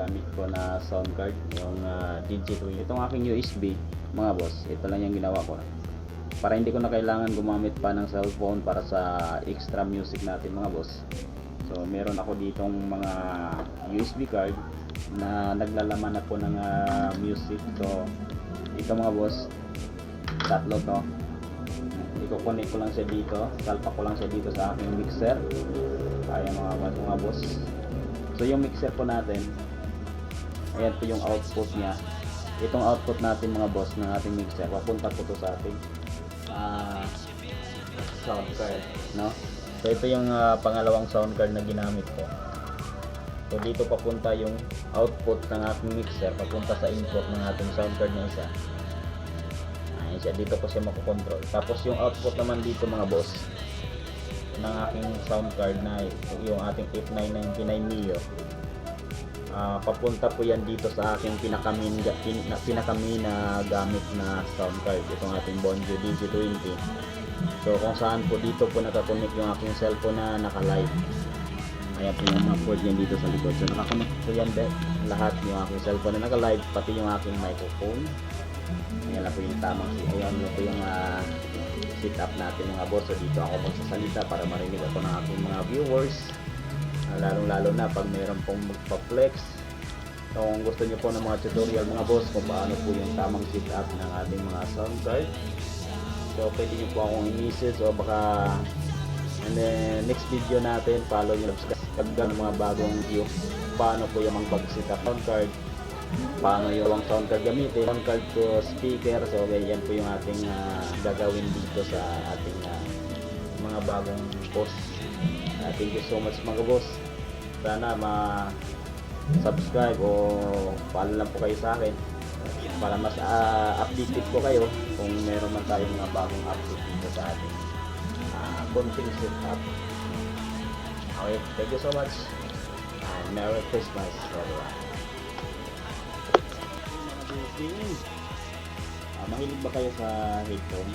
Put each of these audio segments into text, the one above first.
gamit ko na sound card, yung DJ2. Itong aking USB mga boss, ito lang yung ginawa ko para hindi ko na kailangan gumamit pa ng cellphone para sa extra music natin mga boss. So meron ako ditong mga USB card na naglalaman na po ng music. So ito mga boss, tatlo to. I-connect ko lang siya dito, salpak ko lang siya dito sa aking mixer. Ayan mga boss. So yung mixer po natin, ayan po yung output niya. Itong output natin mga boss ng ating mixer, papunta po to sa ating sound card, no? So ito yung pangalawang sound card na ginamit ko. So dito papunta yung output ng ating mixer, papunta sa input ng ating sound card na isa. Ayan siya, dito po siya makokontrol. Tapos yung output naman dito mga boss ng aking sound card na yung ating F999 Neo, papunta po yan dito sa aking pinakamin na gamit na sound card, itong ating Bonjo DJ20. So kung saan po dito po nakakonect yung aking cellphone na naka-live. Ayan po yung mga port yan dito sa likod. So nakakonect po yan lahat yung aking cellphone na naka-live, pati yung aking microphone. Ayan lang po yung tamang, ayan lang po yung setup natin mga boss. So dito ako magsasalita para marinig ako ng aking mga viewers, lalong-lalo na pag mayroon pong magpa-flex. So kung gusto niyo po ng mga tutorial mga boss kung paano po yung tamang setup ng ating mga sound card, so pwede niyo po akong i-message o baka and then next video natin, follow nyo, subscribe ng mga bagong video, paano po yung mag-setup sound card, paano yung sound card gamitin, sound card to speaker. So okay, yan po yung ating gagawin dito sa ating mga bagong post. Thank you so much mga boss. Sana ma-subscribe o follow lang po kayo sa akin para mas updated po kayo kung meron man tayong mga bagong update dito sa ating konting setup. Okay, thank you so much and Merry Christmas everyone. Mahilig ba kayo sa headphone?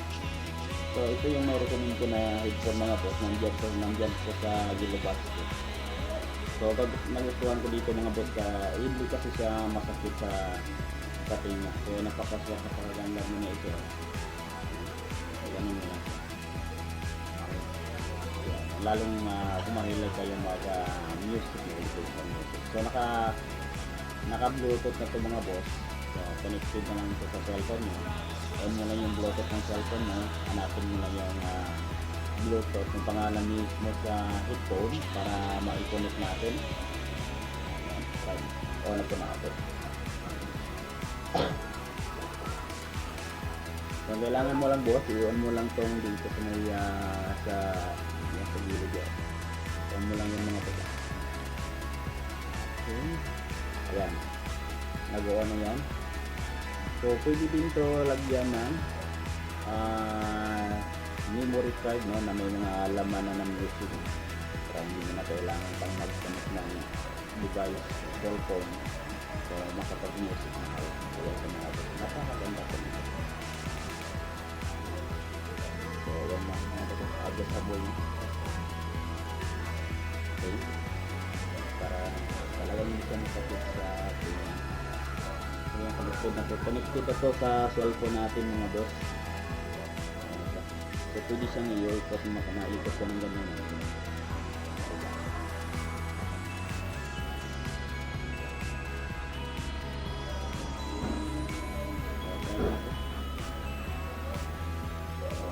So ito yung na-recommend ko na headphone mga boss, nandyan po sa Gilo box ko. So pag nagustuhan ko dito mga boss, hindi kasi siya masakit sa tinga. So napakasya sa pagaganda mo na ito. So ganun na. Okay. Lalong kumahilig kayo music, education music. So naka-bluetooth na ito mga boss. So connected na lang ito sa cellphone nyo. On mo lang yung bluetooth ng cellphone mo, hanapin mo lang yung bluetooth yung pangalan mismo sa headphone para ma-connect natin. On na po natin. So kailangan mo lang boss, i-on mo lang tong dito sa may sa gilid yan. On mo lang yung mga pagka. Okay. Ayan, nag-on na yan. So pwede din to lagyan ng memory card, no, na may mga laman na ng music para hindi na kailangan pang mag-connect ng device, cellphone. So makapag-music na kayo. Kaya sa mga ito, napakaganda po nito. So yan na, adjustable. Okay, para talagang hindi siya masakit sa ating yung connected na to sa cellphone natin mga boss. So pwede siyang i-ikot, maikot ko ng ganyan.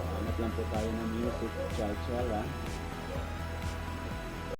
Hanap lang po tayo ng music, chal-chal